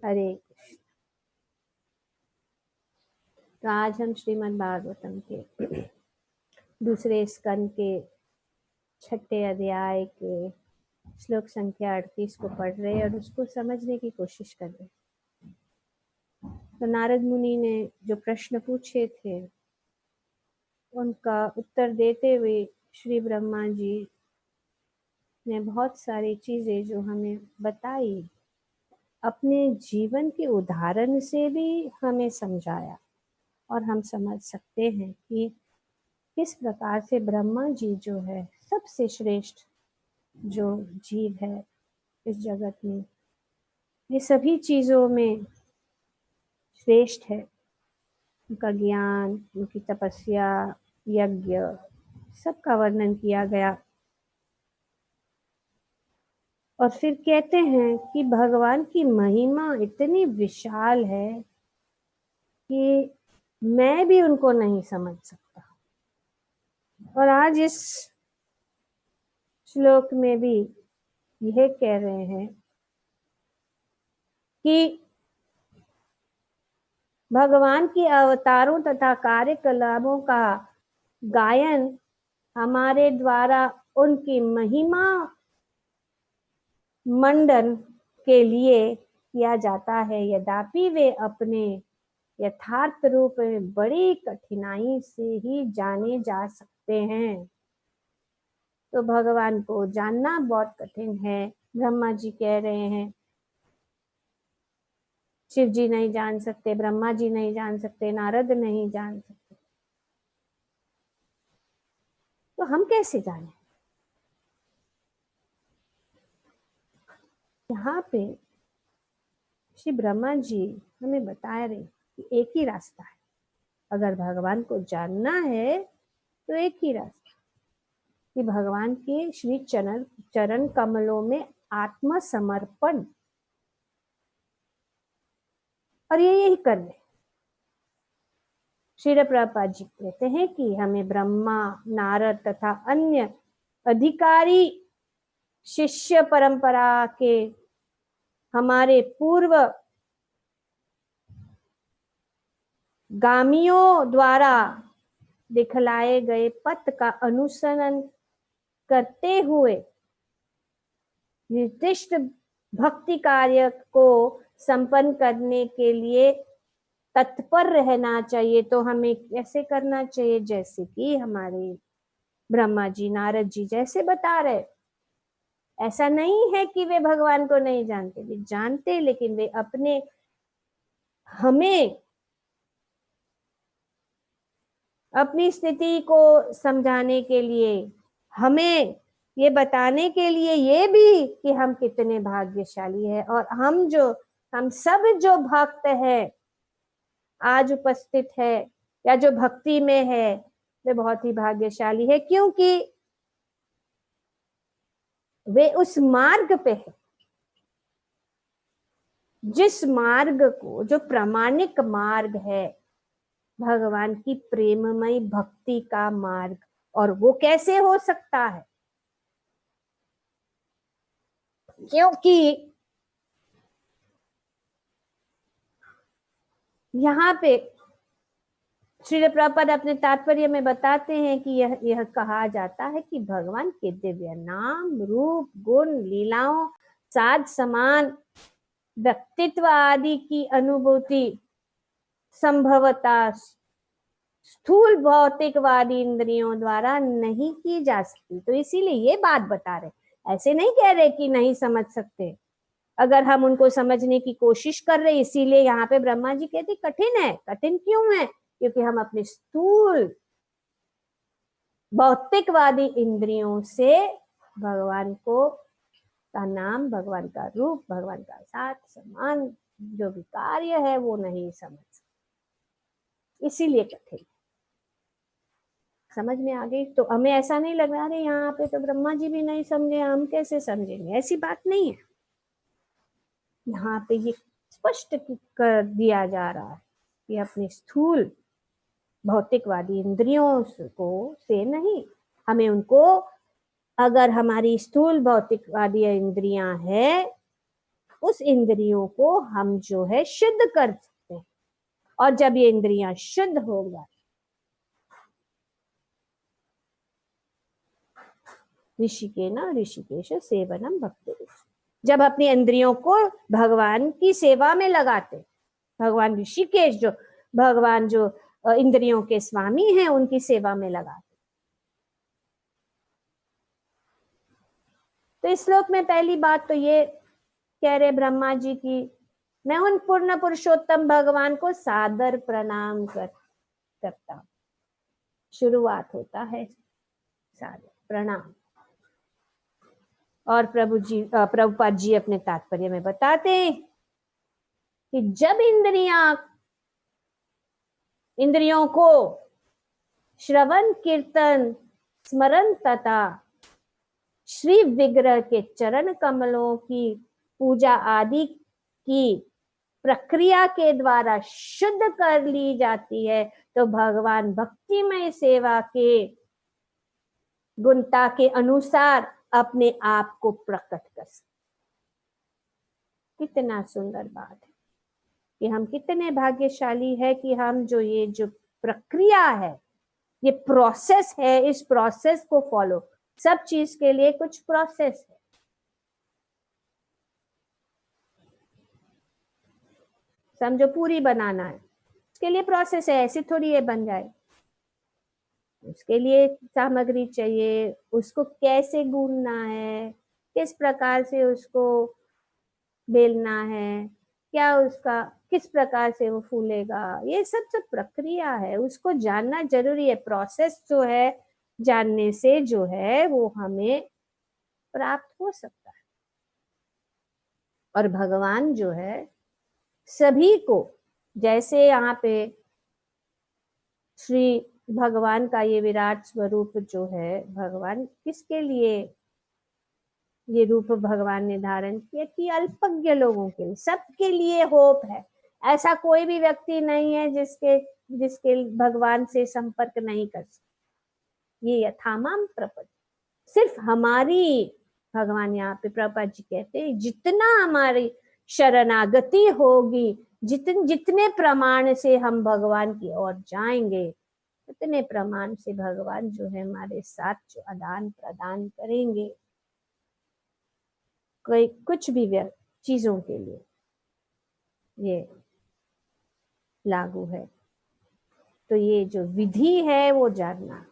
हरे कृष्ण। तो आज हम श्रीमद् भागवतम के दूसरे स्कंद के 6ठे अध्याय के श्लोक संख्या 38 को पढ़ रहे हैं और उसको समझने की कोशिश कर रहे हैं। तो नारद मुनि ने जो प्रश्न पूछे थे उनका उत्तर देते हुए श्री ब्रह्मा जी ने बहुत सारी चीजें जो हमें बताई, अपने जीवन के उदाहरण से भी हमें समझाया और हम समझ सकते हैं कि किस प्रकार से ब्रह्मा जी जो है सबसे श्रेष्ठ जो जीव है इस जगत में, ये सभी चीजों में श्रेष्ठ है। उनका ज्ञान, उनकी तपस्या, यज्ञ, सबका वर्णन किया गया। और फिर कहते हैं कि भगवान की महिमा इतनी विशाल है कि मैं भी उनको नहीं समझ सकता। और आज इस श्लोक में भी यह कह रहे हैं कि भगवान की अवतारों तथा कार्यकलापों का गायन हमारे द्वारा उनकी महिमा मंडन के लिए किया जाता है, यद्यपि वे अपने यथार्थ रूप में बड़ी कठिनाई से ही जाने जा सकते हैं। तो भगवान को जानना बहुत कठिन है। ब्रह्मा जी कह रहे हैं शिव जी नहीं जान सकते, ब्रह्मा जी नहीं जान सकते, नारद नहीं जान सकते, तो हम कैसे जाने? यहाँ पे श्री ब्रह्मा जी हमें बता रहे कि एक ही रास्ता है। अगर भगवान को जानना है तो एक ही रास्ता कि भगवान के श्री चरण कमलों में आत्मसमर्पण, और ये यही कर ले। श्रील प्रभुपाद जी कहते हैं कि हमें ब्रह्मा, नारद तथा अन्य अधिकारी शिष्य परंपरा के हमारे पूर्व गामियों द्वारा दिखलाए गए पथ का अनुसरण करते हुए निर्दिष्ट भक्ति कार्य को संपन्न करने के लिए तत्पर रहना चाहिए। तो हमें कैसे करना चाहिए? जैसे कि हमारे ब्रह्मा जी, नारद जी जैसे बता रहे। ऐसा नहीं है कि वे भगवान को नहीं जानते, वे जानते, लेकिन वे अपने हमें अपनी स्थिति को समझाने के लिए, हमें ये बताने के लिए ये भी कि हम कितने भाग्यशाली हैं, और हम सब जो भक्त है आज उपस्थित है या जो भक्ति में है, वे बहुत ही भाग्यशाली है, क्योंकि वे उस मार्ग पे है जिस मार्ग को, जो प्रामाणिक मार्ग है, भगवान की प्रेममय भक्ति का मार्ग। और वो कैसे हो सकता है? क्योंकि यहाँ पे श्रील प्रभुपाद अपने तात्पर्य में बताते हैं कि यह कहा जाता है कि भगवान के दिव्य नाम, रूप, गुण, लीलाओं, साध समान, व्यक्तित्व आदि की अनुभूति संभवतः स्थूल भौतिकवादी इंद्रियों द्वारा नहीं की जा सकती। तो इसीलिए ये बात बता रहे, ऐसे नहीं कह रहे कि नहीं समझ सकते। अगर हम उनको समझने की कोशिश कर रहे, इसीलिए यहाँ पे ब्रह्मा जी कहते कठिन है। कठिन क्यों है? क्योंकि हम अपने स्थूल भौतिकवादी इंद्रियों से भगवान को का नाम, भगवान का रूप, भगवान का साथ समान जो भी कार्य है वो नहीं समझ सकते, इसीलिए कठिन। समझ में आ गई? तो हमें ऐसा नहीं लग रहा है यहाँ पे तो ब्रह्मा जी भी नहीं समझे, हम कैसे समझेंगे? ऐसी बात नहीं है। यहाँ पे ये स्पष्ट कर दिया जा रहा है कि अपने स्थूल भौतिकवादी इंद्रियों को से नहीं, हमें उनको, अगर हमारी स्थूल भौतिकवादी इंद्रियां है उस इंद्रियों को हम जो है शुद्ध कर सकते हैं। और जब ये इंद्रियां शुद्ध होगा, ऋषिकेश सेवनम भक्ति, जब अपनी इंद्रियों को भगवान की सेवा में लगाते, भगवान ऋषिकेश जो भगवान जो इंद्रियों के स्वामी हैं उनकी सेवा में लगाते। तो इस श्लोक में पहली बात तो ये कह रहे ब्रह्मा जी की, मैं उन पूर्ण पुरुषोत्तम भगवान को सादर प्रणाम करता हूं। शुरुआत होता है सादर प्रणाम। और प्रभुपाद जी अपने तात्पर्य में बताते हैं कि जब इंद्रियों को श्रवण कीर्तन स्मरण तथा श्री विग्रह के चरण कमलों की पूजा आदि की प्रक्रिया के द्वारा शुद्ध कर ली जाती है, तो भगवान भक्तिमय सेवा के गुणता के अनुसार अपने आप को प्रकट कर सकते। कितना सुंदर बात है कि हम कितने भाग्यशाली है कि हम ये जो प्रक्रिया है, ये प्रोसेस है, इस प्रोसेस को फॉलो, सब चीज के लिए कुछ प्रोसेस है। समझो पूरी बनाना है, उसके लिए प्रोसेस है, ऐसे थोड़ी ये बन जाए। उसके लिए सामग्री चाहिए, उसको कैसे गूंदना है, किस प्रकार से उसको बेलना है, क्या उसका किस प्रकार से वो फूलेगा, ये सब प्रक्रिया है, उसको जानना जरूरी है। प्रोसेस जो है जानने से जो है वो हमें प्राप्त हो सकता है। और भगवान जो है सभी को, जैसे यहाँ पे श्री भगवान का ये विराट स्वरूप जो है, भगवान किसके लिए ये रूप भगवान ने धारण किया कि अल्पज्ञ लोगों के लिए, सबके लिए होप है। ऐसा कोई भी व्यक्ति नहीं है जिसके भगवान से संपर्क नहीं कर सकते। ये यथामाम प्रपद, सिर्फ हमारी, भगवान यहाँ पे प्रभुपाद जी कहते हैं, जितना हमारी शरणागति होगी, जितने प्रमाण से हम भगवान की ओर जाएंगे, उतने प्रमाण से भगवान जो है हमारे साथ जो आदान प्रदान करेंगे। कोई कुछ भी चीजों के लिए ये लागू है। तो ये जो विधि है वो जानना,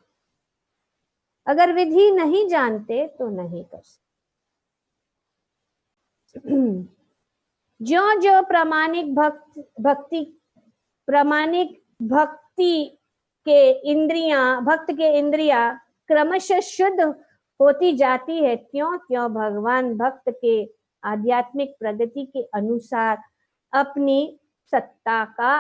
अगर विधि नहीं जानते तो नहीं कर सकते। जो प्रामाणिक भक्ति भक्त के इंद्रियां क्रमशः शुद्ध होती जाती है, त्यों भगवान भक्त के आध्यात्मिक प्रगति के अनुसार अपनी सत्ता का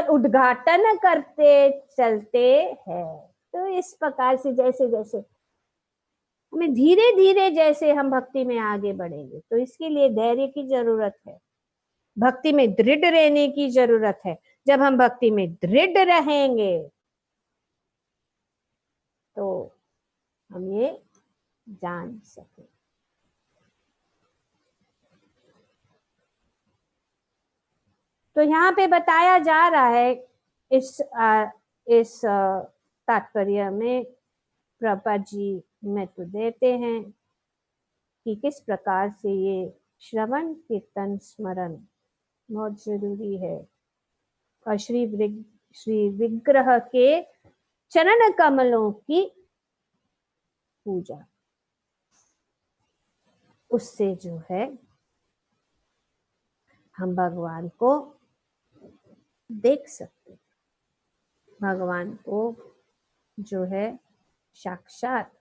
उद्घाटन करते चलते हैं। तो इस प्रकार से जैसे जैसे हमें धीरे धीरे जैसे हम भक्ति में आगे बढ़ेंगे, तो इसके लिए धैर्य की जरूरत है, भक्ति में दृढ़ रहने की जरूरत है। जब हम भक्ति में दृढ़ रहेंगे तो हम ये जान सके। तो यहाँ पे बताया जा रहा है इस तात्पर्य में प्रभुपाद जी महत्व देते हैं कि किस प्रकार से ये श्रवण कीर्तन स्मरण बहुत जरूरी है। और श्री विग्रह के चरण कमलों की पूजा, उससे जो है हम भगवान को देख सकते, भगवान को जो है साक्षात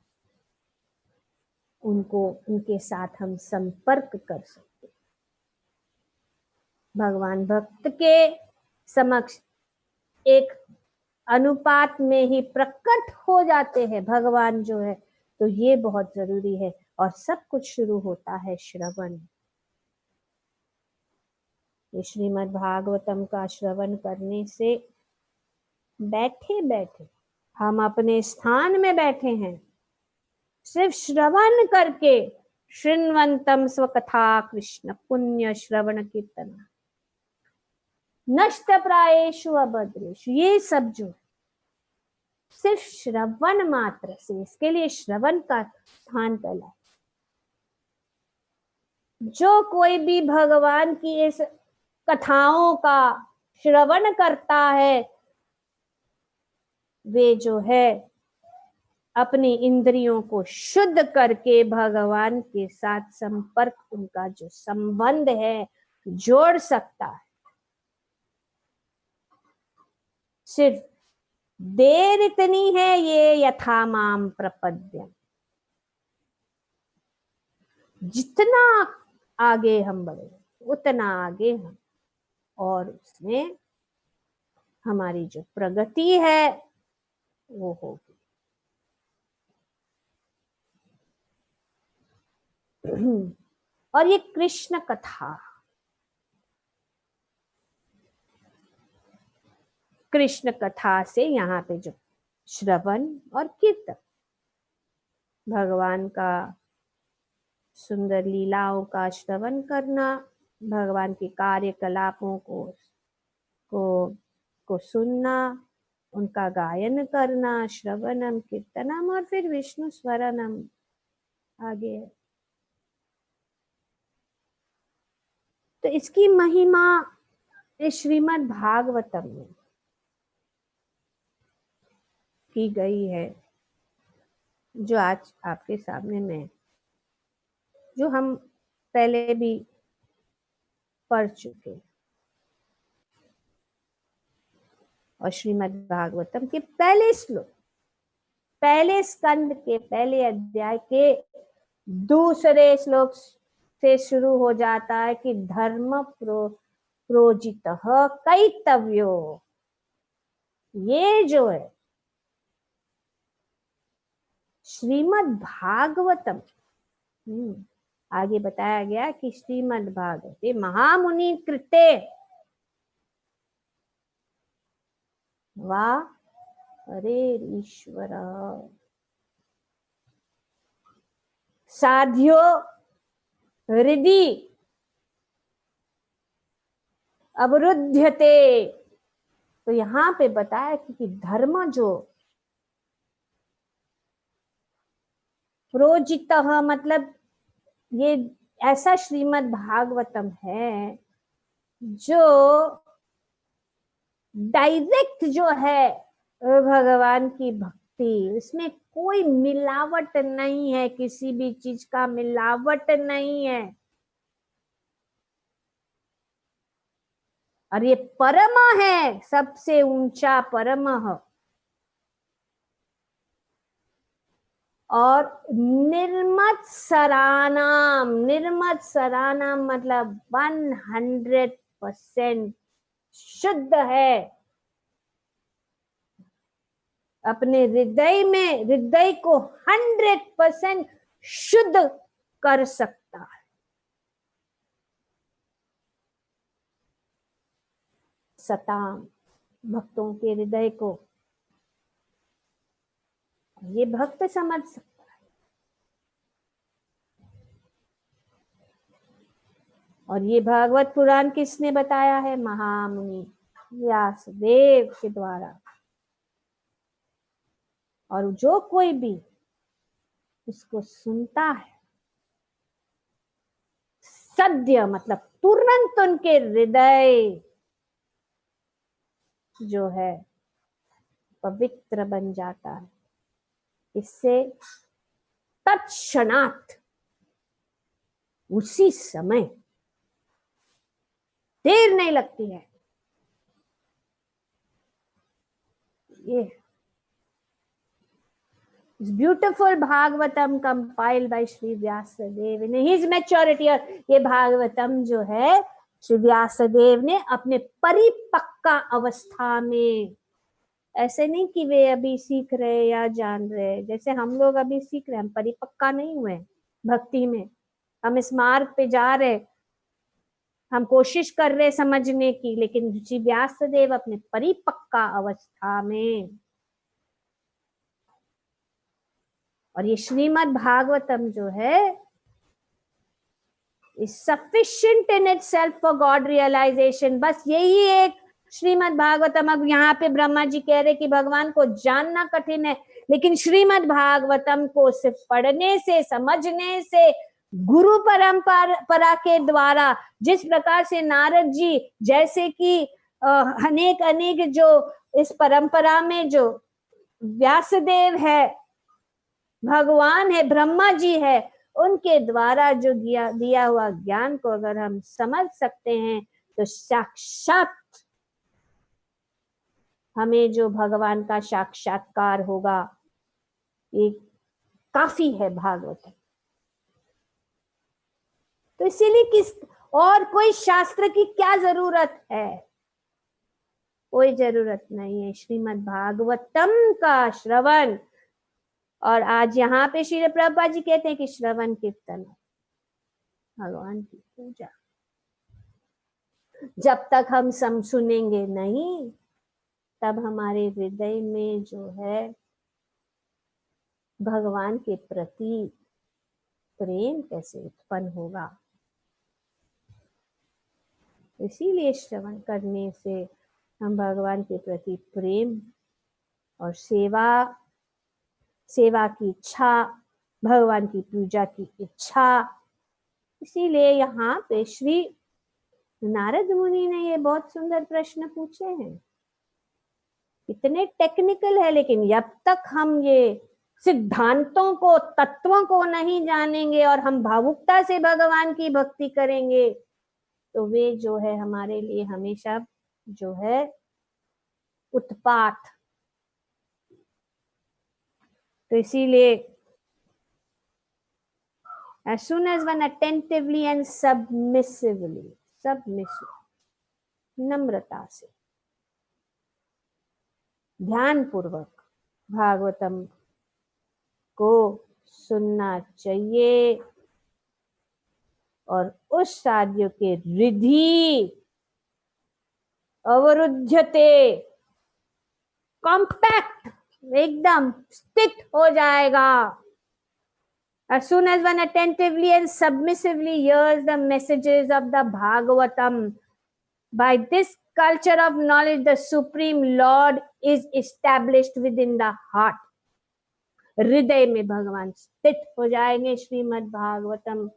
उनके साथ हम संपर्क कर सकते। भगवान भक्त के समक्ष एक अनुपात में ही प्रकट हो जाते हैं भगवान जो है। तो ये बहुत जरूरी है। और सब कुछ शुरू होता है श्रवण। ये श्रीमद् भागवतम का श्रवण करने से बैठे बैठे हम अपने स्थान में बैठे हैं, सिर्फ श्रवण करके शृण्वन्तं स्वकथा कृष्ण पुण्य श्रवण कीर्तन नष्ट प्रायेषु अभद्रेषु। ये सब जो सिर्फ श्रवण मात्र से, इसके लिए श्रवण का स्थान पहला है। जो कोई भी भगवान की इस कथाओं का श्रवण करता है, वे जो है अपनी इंद्रियों को शुद्ध करके भगवान के साथ संपर्क, उनका जो संबंध है, जोड़ सकता है। सिर्फ देर इतनी है, ये यथा माम प्रपद्यम, जितना आगे हम बढ़े उतना आगे हम, और उसमें हमारी जो प्रगति है वो होगी। और ये कृष्ण कथा, कृष्ण कथा से यहाँ पे जो श्रवण और कीर्तन, भगवान का सुंदर लीलाओं का श्रवण करना, भगवान के कार्यकलापों को सुनना, उनका गायन करना, श्रवणम कीर्तनम, और फिर विष्णु स्वरणम आगे है। तो इसकी महिमा इस श्रीमद् भागवतम में की गई है, जो आज आपके सामने में, जो हम पहले भी पढ़ चुके। और श्रीमद् भागवतम के पहले श्लोक, पहले स्कंद के पहले अध्याय के दूसरे श्लोक से शुरू हो जाता है कि धर्म प्रोजितः कैतव्यो। ये जो है श्रीमद् भागवतम, आगे बताया गया कि श्रीमद् भागवते महामुनि कृते वाह अरे ईश्वर साध्यो हृदि अवरुध्यते। तो यहाँ पे बताया कि धर्म जो प्रोजित, मतलब ये ऐसा श्रीमद् भागवतम है जो डायरेक्ट जो है भगवान की भक्ति, उसमें कोई मिलावट नहीं है, किसी भी चीज का मिलावट नहीं है। और ये परम है, सबसे ऊंचा परम है। और निर्मत्सरानाम, निर्मत्सरानाम मतलब 100% शुद्ध है। अपने हृदय में, हृदय को 100% शुद्ध कर सकता है। सताम, भक्तों के हृदय को ये भक्त समझ सकता है। और ये भागवत पुराण किसने बताया है? महामुनि व्यासदेव के द्वारा। और जो कोई भी इसको सुनता है, सद्य मतलब तुरंत उनके हृदय जो है पवित्र बन जाता है। इससे तत्क्षणात्, उसी समय, देर नहीं लगती है। ये beautiful Bhagavatam compiled by Shri Vyasadev in his maturity. और ये भागवतम जो है श्री व्यासदेव ने अपने परिपक्व अवस्था में, ऐसे नहीं कि वे अभी सीख रहे या जान रहे, जैसे हम लोग अभी सीख रहे, हम परिपक्का नहीं हुए भक्ति में, हम इस मार्ग पे जा रहे, हम कोशिश कर रहे समझने की, लेकिन श्री व्यासदेव अपने परिपक्का अवस्था में। और ये श्रीमद् भागवतम जो है is sufficient in itself for God realization. बस यही एक श्रीमद् भागवतम। अब यहाँ पे ब्रह्मा जी कह रहे कि भगवान को जानना कठिन है, लेकिन श्रीमद् भागवतम को सिर्फ पढ़ने से, समझने से, गुरु परंपरा के द्वारा, जिस प्रकार से नारद जी जैसे कि अनेक अनेक जो इस परंपरा में जो व्यासदेव है, भगवान है, ब्रह्मा जी है, उनके द्वारा जो दिया हुआ ज्ञान को अगर हम समझ सकते हैं तो साक्षात हमें जो भगवान का साक्षात्कार होगा, ये काफी है भागवत। तो इसीलिए किस और कोई शास्त्र की क्या जरूरत है? कोई जरूरत नहीं है। श्रीमद् भागवतम का श्रवण, और आज यहाँ पे श्री प्रभुपाद जी कहते हैं कि श्रवण कीर्तन, भगवान की पूजा। जब तक हम सुनेंगे नहीं, तब हमारे हृदय में जो है भगवान के प्रति प्रेम कैसे उत्पन्न होगा? इसीलिए श्रवण करने से हम भगवान के प्रति प्रेम और सेवा की इच्छा, भगवान की पूजा की इच्छा। इसीलिए यहाँ पे श्री नारद मुनि ने ये बहुत सुंदर प्रश्न पूछे हैं। इतने टेक्निकल है, लेकिन जब तक हम ये सिद्धांतों को, तत्वों को नहीं जानेंगे और हम भावुकता से भगवान की भक्ति करेंगे, तो वे जो है हमारे लिए हमेशा जो है उत्पात। तो इसीलिए as soon as one attentively and submissively, नम्रता से, ध्यान पूर्वक भागवतम को सुनना चाहिए, और उस साध्य के रिधि अवरुद्धते, कॉम्पैक्ट, एकदम स्थित हो जाएगा। As soon as one attentively and submissively hears the messages of the Bhagavatam, by this culture of knowledge, the Supreme Lord is established within the heart. हृदय में भगवान स्थित हो जाएंगे श्रीमद् भागवतम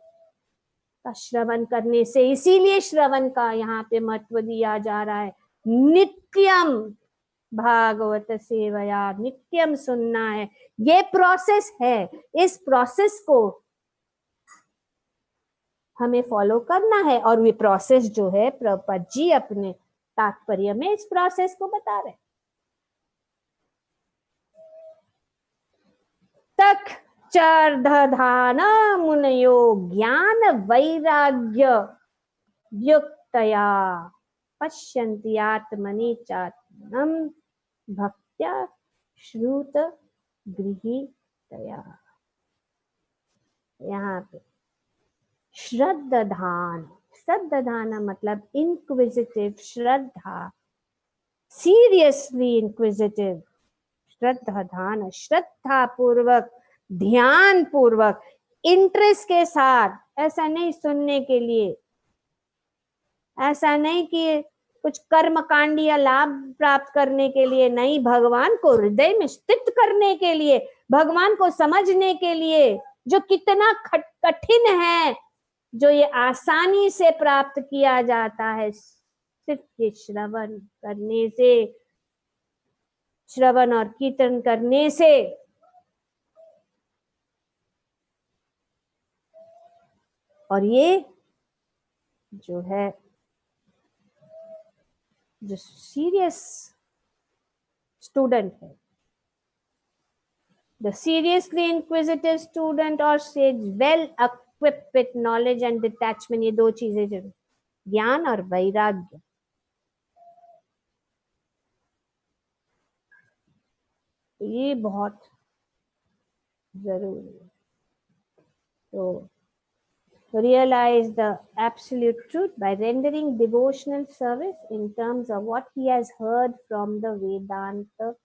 का श्रवण करने से। इसीलिए श्रवण का यहाँ पे महत्व दिया जा रहा है। नित्यम भागवत सेवया, नित्यम सुनना है, ये प्रोसेस है। इस प्रोसेस को हमें फॉलो करना है, और ये प्रोसेस जो है प्रभुपाद जी अपने तात्पर्य में इस प्रोसेस को बता रहे हैं। तक चर्दधान मुनयो ज्ञान वैराग्य युक्तया पश्यन्ति आत्मनि चात्मनं भक्त्या श्रुत गृहीतया। यहाँ पे श्रद्धान, श्रद्धान मतलब इंक्विजिटिव श्रद्धा, सीरियसली इंक्विजिटिव श्रद्धान, श्रद्धा पूर्वक, ध्यान पूर्वक, इंटरेस्ट के साथ। ऐसा नहीं सुनने के लिए, ऐसा नहीं कि कुछ कर्मकांडी या लाभ प्राप्त करने के लिए, नहीं, भगवान को हृदय में स्थित करने के लिए, भगवान को समझने के लिए, जो कितना कठिन है, जो ये आसानी से प्राप्त किया जाता है सिर्फ ये श्रवण करने से, श्रवण और कीर्तन करने से। और ये जो है, जो सीरियस स्टूडेंट है, द सीरियसली इंक्विजिटिव स्टूडेंट और says well equipped with knowledge and detachment, ये दो चीजें जरूर, ज्ञान और वैराग्य। ये बहुत जरूरी है। तो realize the absolute truth by rendering devotional service in terms of what he has heard from the Vedanta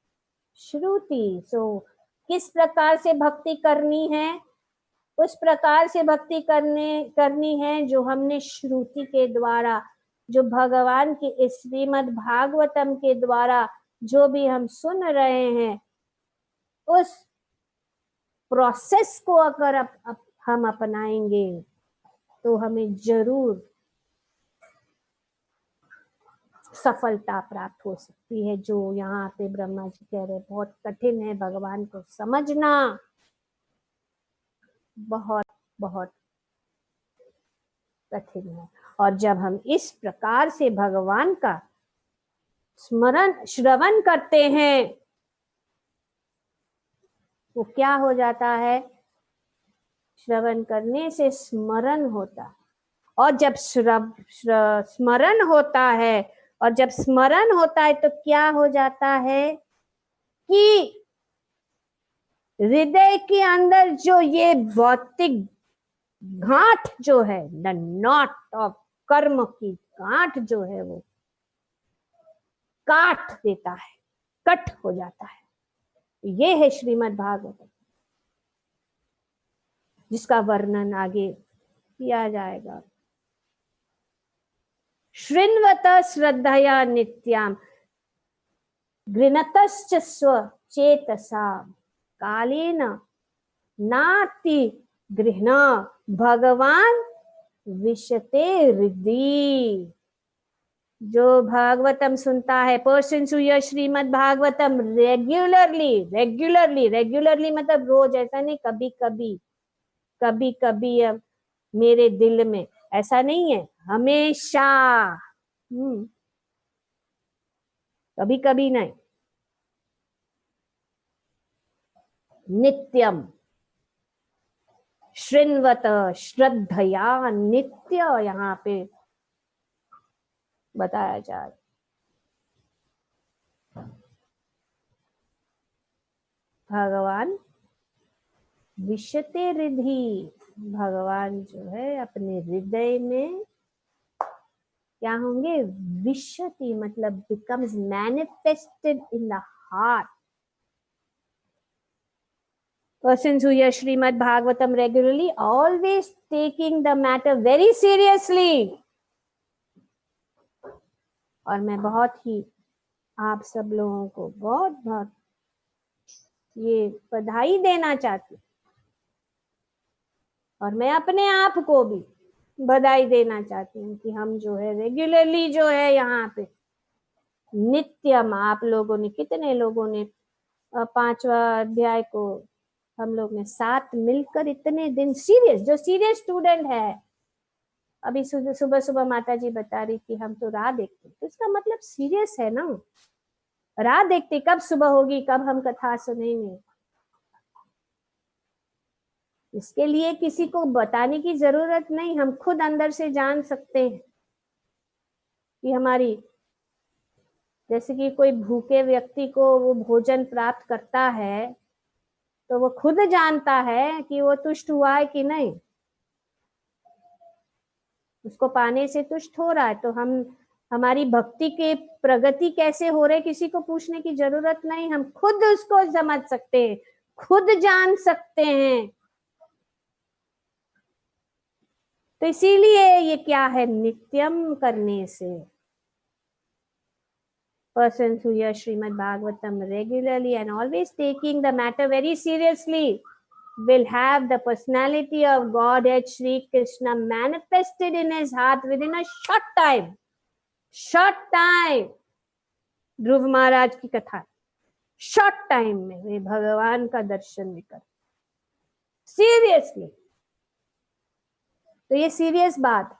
Shruti. So किस प्रकार से भक्ति करनी है? उस प्रकार से भक्ति करनी है जो हमने श्रुति के द्वारा, जो भगवान की इस श्रीमद् भागवतम के द्वारा जो भी हम सुन रहे हैं, उस प्रोसेस को अगर हम अपनाएंगे तो हमें जरूर सफलता प्राप्त हो सकती है। जो यहाँ पे ब्रह्मा जी कह रहे बहुत कठिन है भगवान को समझना, बहुत बहुत कठिन है। और जब हम इस प्रकार से भगवान का श्रवण करते हैं वो क्या हो जाता है, श्रवण करने से स्मरण होता है, और जब स्मरण होता है, और जब स्मरण होता है तो क्या हो जाता है कि हृदय के अंदर जो ये भौतिक गांठ जो है, द नॉट ऑफ कर्म की गांठ जो है वो काट देता है, कट हो जाता है। ये है श्रीमद् भागवत, जिसका वर्णन आगे किया जाएगा। शृण्वत श्रद्धया नित्याम गृणतश्च स्वचेतसा कालेन नाति गृहण भगवान विशते हृदि। जो भागवतम सुनता है, person who Shrimad Bhagavatam regularly मतलब रोज, ऐसा नहीं कभी कभी अब मेरे दिल में, ऐसा नहीं है, हमेशा, कभी कभी नहीं, नित्यम शृण्वत श्रद्धया, नित्य यहाँ पे बताया जा रहा। भगवान विशते हृदि, भगवान जो है अपने हृदय में क्या होंगे, विशति मतलब becomes manifested in the heart. Persons who hear Srimad Bhagavatam regularly, always taking the matter very seriously. और मैं बहुत ही आप सब लोगों को बहुत बहुत ये बधाई देना चाहती हूँ, और मैं अपने आप को भी बधाई देना चाहती हूँ कि हम जो है रेगुलरली जो है यहाँ पे नित्यम, आप लोगों ने, कितने लोगों ने 5वां अध्याय को हम लोग ने साथ मिलकर इतने दिन सीरियस, जो सीरियस स्टूडेंट है, अभी सुबह सुबह माता जी बता रही कि हम तो राह देखते, तो इसका मतलब सीरियस है ना, राह देखते कब सुबह होगी, कब हम कथा सुनेंगे। इसके लिए किसी को बताने की जरूरत नहीं, हम खुद अंदर से जान सकते हैं कि हमारी, जैसे कि कोई भूखे व्यक्ति को वो भोजन प्राप्त करता है तो वो खुद जानता है कि वो तुष्ट हुआ है कि नहीं, उसको पाने से तुष्ट हो रहा है। तो हम, हमारी भक्ति के प्रगति कैसे हो रहे किसी को पूछने की जरूरत नहीं, हम खुद उसको समझ सकते हैं, खुद जान सकते हैं। तो इसीलिए ये क्या है, नित्यम करने से persons who hear Srimad Bhagavatam regularly and always taking the matter very seriously will have the personality of Godhead Shri Krishna manifested in his heart within a short time. Short time. ध्रुव महाराज की कथा, short time में वे भगवान का दर्शन भी कर, seriously. तो ये serious बात,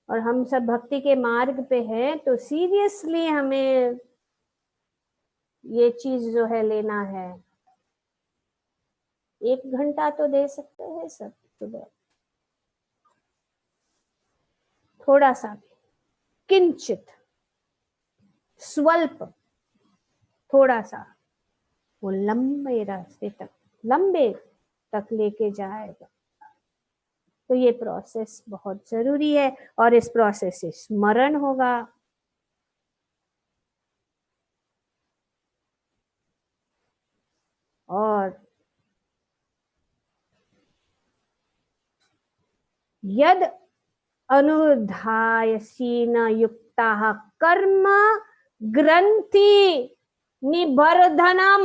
और हम सब भक्ति के मार्ग पे हैं तो सीरियसली हमें ये चीज जो है लेना है। 1 घंटा तो दे सकते हैं सब सुबह, थोड़ा सा भी, किंचित, स्वल्प, थोड़ा सा, वो लंबे रास्ते तक, लंबे तक लेके जाएगा। तो ये प्रोसेस बहुत जरूरी है, और इस प्रोसेस से स्मरण होगा। और यद अनुधायसीन युक्ताः कर्म ग्रंथि निबर्धनम।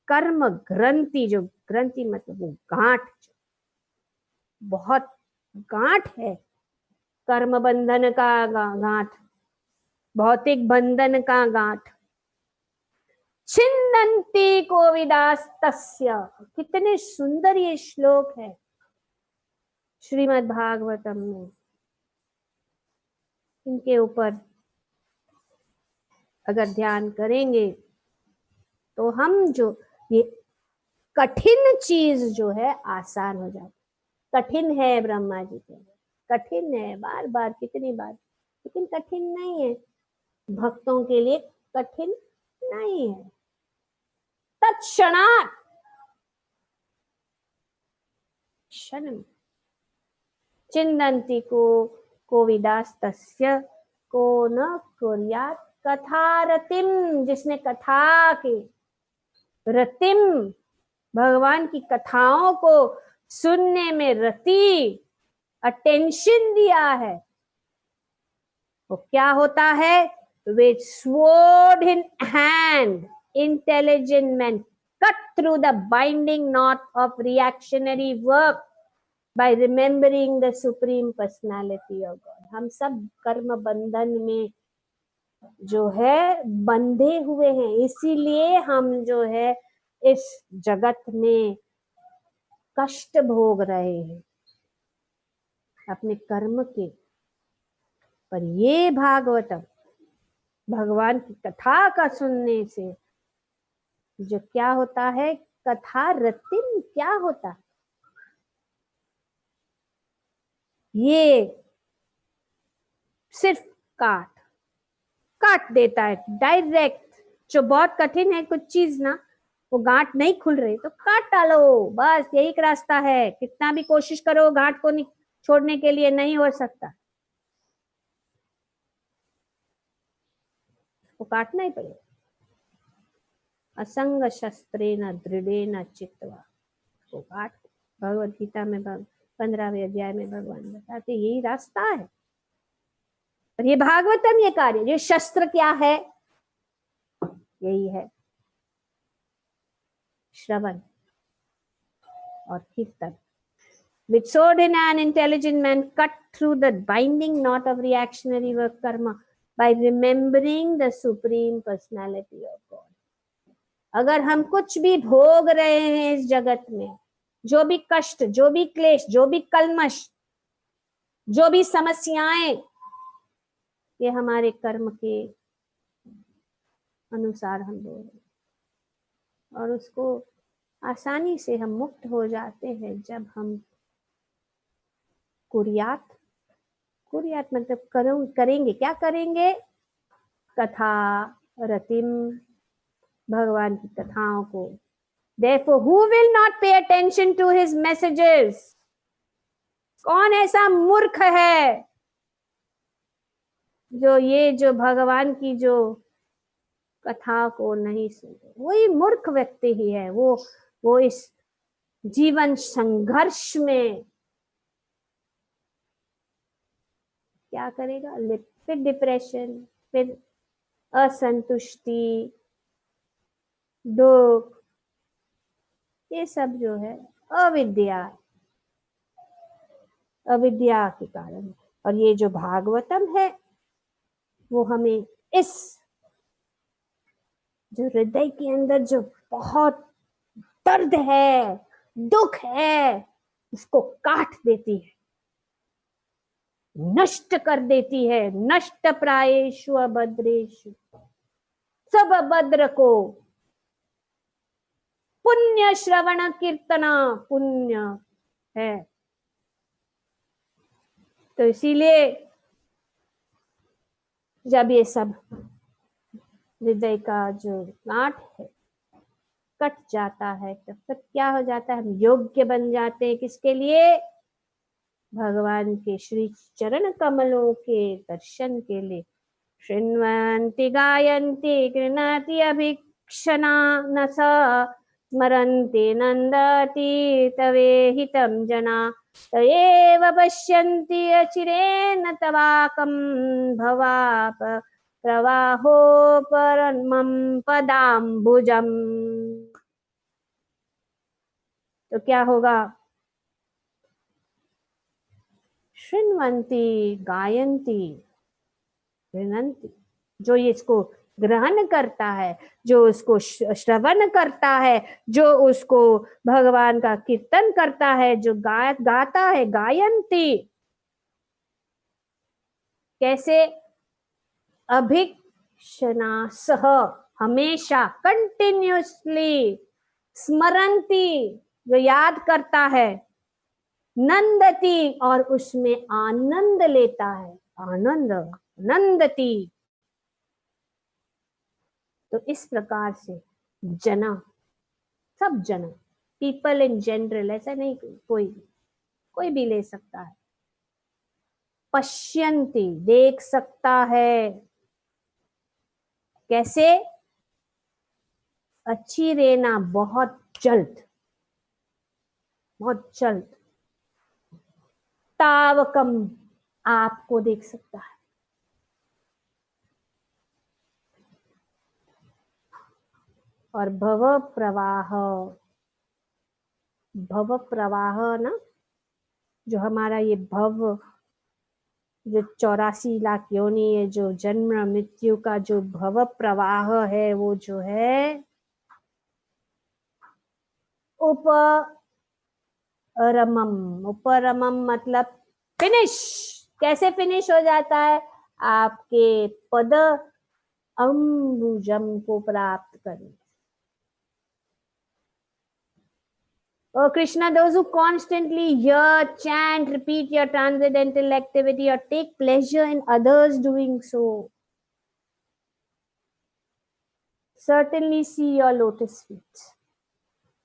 कर्म ग्रंथि, जो ग्रंथि मतलब वो गांठ, बहुत गांठ है कर्म बंधन का गांठ, भौतिक बंधन का गांठ। छिन्नन्ति कोविदास्तस्य, कितने सुंदर ये श्लोक है श्रीमद् भागवतम में। इनके ऊपर अगर ध्यान करेंगे तो हम जो ये कठिन चीज जो है आसान हो जाती। कठिन है ब्रह्मा जी के लिए, कठिन है, बार बार कितनी बार, लेकिन कठिन नहीं है। भक्तों के लिए कठिन नहीं है। तत्क्षणात्, क्षण में। चिन्नन्ति को विदास्तस्य को न कुर्यात् कथा रतिम, जिसने कथा के रतिम, भगवान की कथाओं को सुनने में रति, अटेंशन दिया है, वो क्या होता है? With sword in hand, intelligent men cut through the binding knot of reactionary work by remembering the supreme personality of God. हम सब कर्म बंधन में जो है बंधे हुए हैं, इसीलिए हम जो है इस जगत में कष्ट भोग रहे हैं अपने कर्म के। पर ये भागवतम, भगवान की कथा का सुनने से जो क्या होता है, कथा रतिम क्या होता है, ये सिर्फ काट देता है डायरेक्ट। जो बहुत कठिन है कुछ चीज ना, वो गांठ नहीं खुल रही तो काट डालो, बस यही एक रास्ता है। कितना भी कोशिश करो गांठ को छोड़ने के लिए, नहीं हो सकता, वो काटना ही पड़ेगा। असंग शस्त्रेण दृढ़ेन चित्वा, वो काट। भगवद गीता में 15वें अध्याय में भगवान बताते यही रास्ता है। और ये भागवतम ये कार्य, ये शस्त्र क्या है? यही है श्रवण और कीर्तन। With sword in hand, intelligent man cut through the binding knot of reactionary work karma by remembering the supreme personality of God. अगर हम कुछ भी भोग रहे हैं इस जगत में, जो भी कष्ट, जो भी क्लेश, जो भी कलमश, जो भी समस्याएं, ये हमारे कर्म के अनुसार हम भोग रहे हैं। और उसको आसानी से हम मुक्त हो जाते हैं जब हम कुर्यात मतलब करेंगे। क्या करेंगे? कथा रतिम, भगवान की कथाओं को। Therefore, who will not pay attention to his messages? कौन ऐसा मूर्ख है जो ये जो भगवान की जो कथा को नहीं सुनते? वही मूर्ख व्यक्ति ही है। वो इस जीवन संघर्ष में क्या करेगा? फिर डिप्रेशन, फिर असंतुष्टि, दुख, ये सब जो है अविद्या के कारण। और ये जो भागवतम है वो हमें इस जो हृदय के अंदर जो बहुत दर्द है, दुख है, उसको काट देती है, नष्ट कर देती है। नष्ट प्रायेषु अभद्रेषु, सब अभद्र को पुण्य श्रवण कीर्तना पुण्य है। तो इसीलिए जब ये सब हृदय का जो गांठ है कट जाता है, तब तक क्या हो जाता है? हम योग्य बन जाते हैं किसके लिए? भगवान के श्री चरण कमलों के दर्शन के लिए। शृण्वन्ति गायन्ति गृह्णाति अभीक्षणा नसा स्मरन्ति नन्दतीतवेहितं जना तयेव पश्यन्ति अचिरेण तवाकं भवाप प्रवाहो परमं पदाम्बुजम्। तो क्या होगा? शृण्वन्ति गायन्ति गृह्णन्ति, जो इसको ग्रहण करता है, जो उसको श्रवण करता है, जो उसको भगवान का कीर्तन करता है, जो गाता है, गायन्ति कैसे? अभिक्षणा सह, हमेशा कंटिन्यूसली, स्मरन्ति जो याद करता है, नंदती और उसमें आनंद लेता है, आनंद नंदती। तो इस प्रकार से जना, सब जना, पीपल इन जनरल, ऐसा नहीं कोई भी ले सकता है। पश्यन्ति देख सकता है, कैसे? अच्छी रेना बहुत जल्द, बहुत जल्द। तावकम आपको देख सकता है। और भव प्रवाह, भव प्रवाह ना, जो हमारा ये भव, जो 84 लाख योनि है, जो जन्म मृत्यु का जो भव प्रवाह है, वो जो है उपरमम। उपरमम मतलब फिनिश। कैसे फिनिश हो जाता है? आपके पद अम्बुजम को प्राप्त करें। Oh Krishna, those who constantly hear, chant, repeat your transcendental activity or take pleasure in others doing so, certainly see your lotus feet,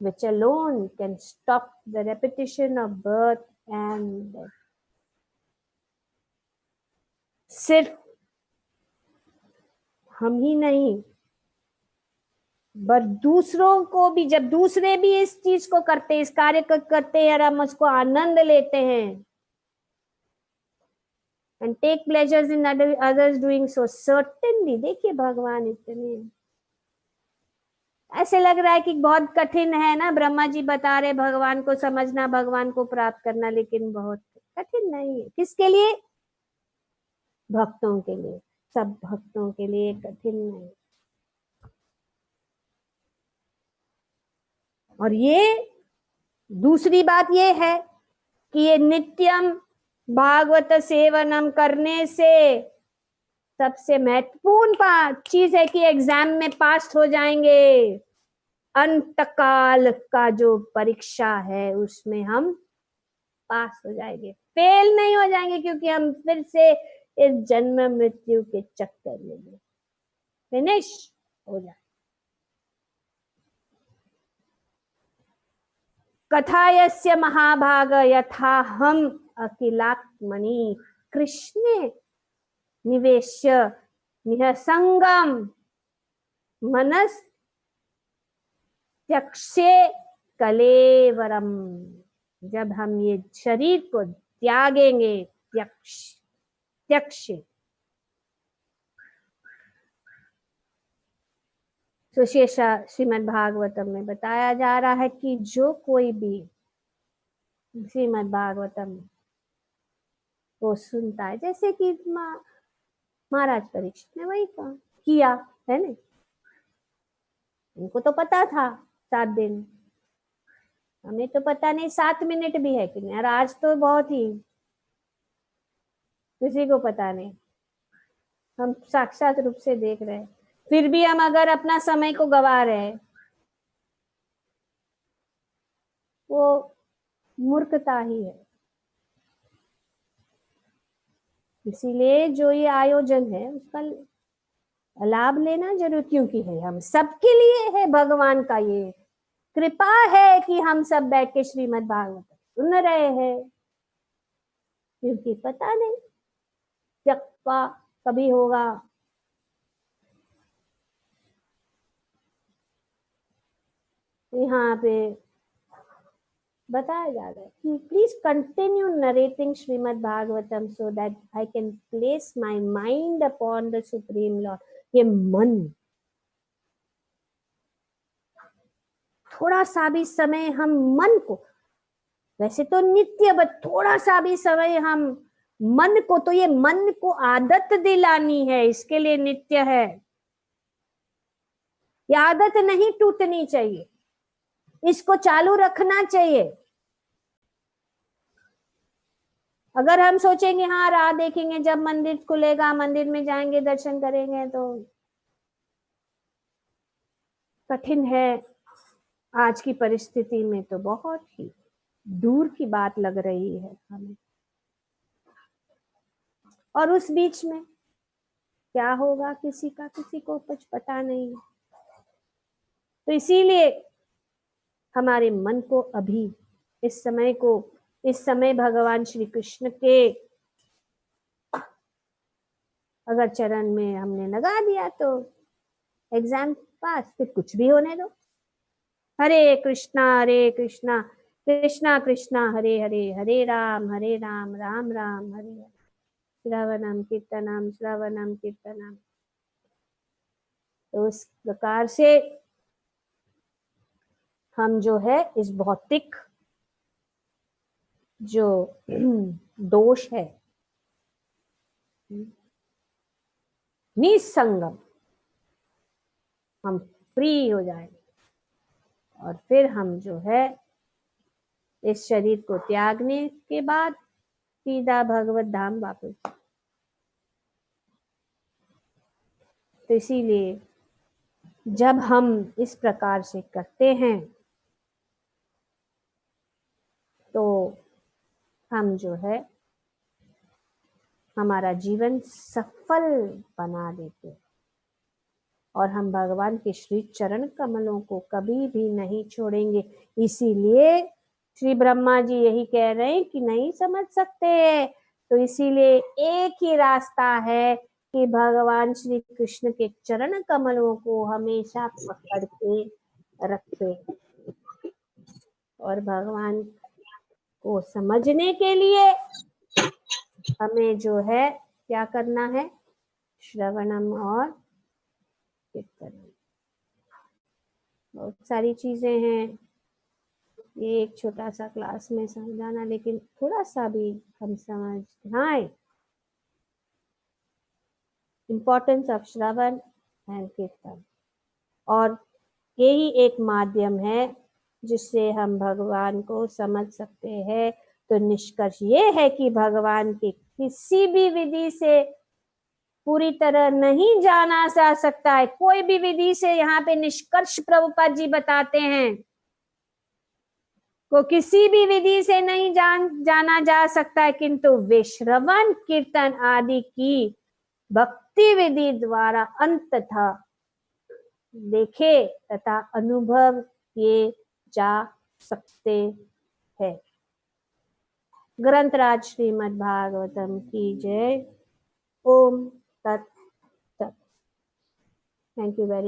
which alone can stop the repetition of birth and death. सिर्फ हम ही नहीं, पर दूसरों को भी, जब दूसरे भी इस चीज को करते हैं, इस कार्य को करते हैं और हम उसको आनंद लेते हैं, and take pleasures in others doing so, certainly, देखिए भगवान इतने, ऐसे लग रहा है कि बहुत कठिन है ना, ब्रह्मा जी बता रहे भगवान को समझना, भगवान को प्राप्त करना, लेकिन बहुत कठिन नहीं है। किसके लिए? भक्तों के लिए, सब भक्तों के लिए कठिन नहीं। और ये दूसरी बात ये है कि ये नित्यम भागवत सेवनम करने से सबसे महत्वपूर्ण चीज है कि एग्जाम में पास हो जाएंगे। अंतकाल का जो परीक्षा है उसमें हम पास हो जाएंगे, फेल नहीं हो जाएंगे, क्योंकि हम फिर से इस जन्म मृत्यु के चक्कर में फिनिश हो जाए। कथायस्य महाभाग यथा हम अखिलात्मनि कृष्णे निवेश्य निःसंगम मनस त्यक्षे कलेवरम। जब हम ये शरीर को त्यागेंगे, त्यक्ष सुशेषा श्रीमद् भागवतम में बताया जा रहा है कि जो कोई भी श्रीमद् भागवतम को सुनता है, जैसे कि महाराज परीक्षित ने वही किया है ना, उनको तो पता था 7 दिन, हमें तो पता नहीं 7 मिनट भी है कि नहीं, और आज तो बहुत ही किसी को पता नहीं, हम साक्षात रूप से देख रहे हैं, फिर भी हम अगर अपना समय को गवा रहे हैं, वो मूर्खता ही है। इसीलिए जो ये आयोजन है उसका लाभ लेना जरूर, क्योंकि है हम सबके लिए है, भगवान का ये कृपा है कि हम सब बैठ के श्रीमद् भागवत सुन रहे हैं, क्योंकि पता नहीं जक्पा कभी होगा। यहाँ पे बताया जा रहा है कि please continue narrating Shrimad Bhagavatam so that I can place my mind upon the supreme Lord. ये मन, थोड़ा सा भी समय हम मन को, वैसे तो नित्य, बट थोड़ा सा भी समय हम मन को, तो ये मन को आदत दिलानी है, इसके लिए नित्य है। ये आदत नहीं टूटनी चाहिए, इसको चालू रखना चाहिए। अगर हम सोचेंगे हाँ राह देखेंगे, जब मंदिर खुलेगा मंदिर में जाएंगे दर्शन करेंगे, तो कठिन है। आज की परिस्थिति में तो बहुत ही दूर की बात लग रही है हमें। और उस बीच में क्या होगा किसी को कुछ पता नहीं। तो इसीलिए हमारे मन को अभी इस समय भगवान श्री कृष्ण के अगर चरण में हमने लगा दिया तो एग्जाम पास, फिर कुछ भी होने दो। हरे कृष्णा कृष्णा कृष्णा हरे हरे, हरे राम राम राम हरे हरे, श्रवणम कीर्तनम। तो उस प्रकार से हम जो है इस भौतिक जो दोष है निसंगम, हम फ्री हो जाएंगे और फिर हम जो है इस शरीर को त्यागने के बाद सीधा भगवत धाम वापस। तो इसीलिए जब हम इस प्रकार से करते हैं तो हम जो है हमारा जीवन सफल बना देते हैं और हम भगवान के श्री चरण कमलों को कभी भी नहीं छोड़ेंगे। इसीलिए श्री ब्रह्मा जी यही कह रहे हैं कि नहीं समझ सकते, तो इसीलिए एक ही रास्ता है कि भगवान श्री कृष्ण के चरण कमलों को हमेशा पकड़ के रखे। और भगवान को समझने के लिए हमें जो है क्या करना है, श्रवणम और कीर्तन। बहुत सारी चीजें हैं, ये एक छोटा सा क्लास में समझाना, लेकिन थोड़ा सा भी हम समझ आए इम्पोर्टेंस ऑफ श्रवण एंड कीर्तन। और यही एक माध्यम है जिससे हम भगवान को समझ सकते हैं। तो निष्कर्ष ये है कि भगवान के किसी भी विधि से पूरी तरह नहीं जाना जा सकता है। कोई भी विधि से, यहाँ पे निष्कर्ष प्रभुपाद जी बताते हैं, को किसी भी विधि से नहीं जाना जा सकता है, किंतु वे श्रवण कीर्तन आदि की भक्ति विधि द्वारा अंततः देखे तथा अनुभव किए जा सकते हैं। ग्रंथराज श्रीमद् भागवतम की जय। ओम तत्। Thank you very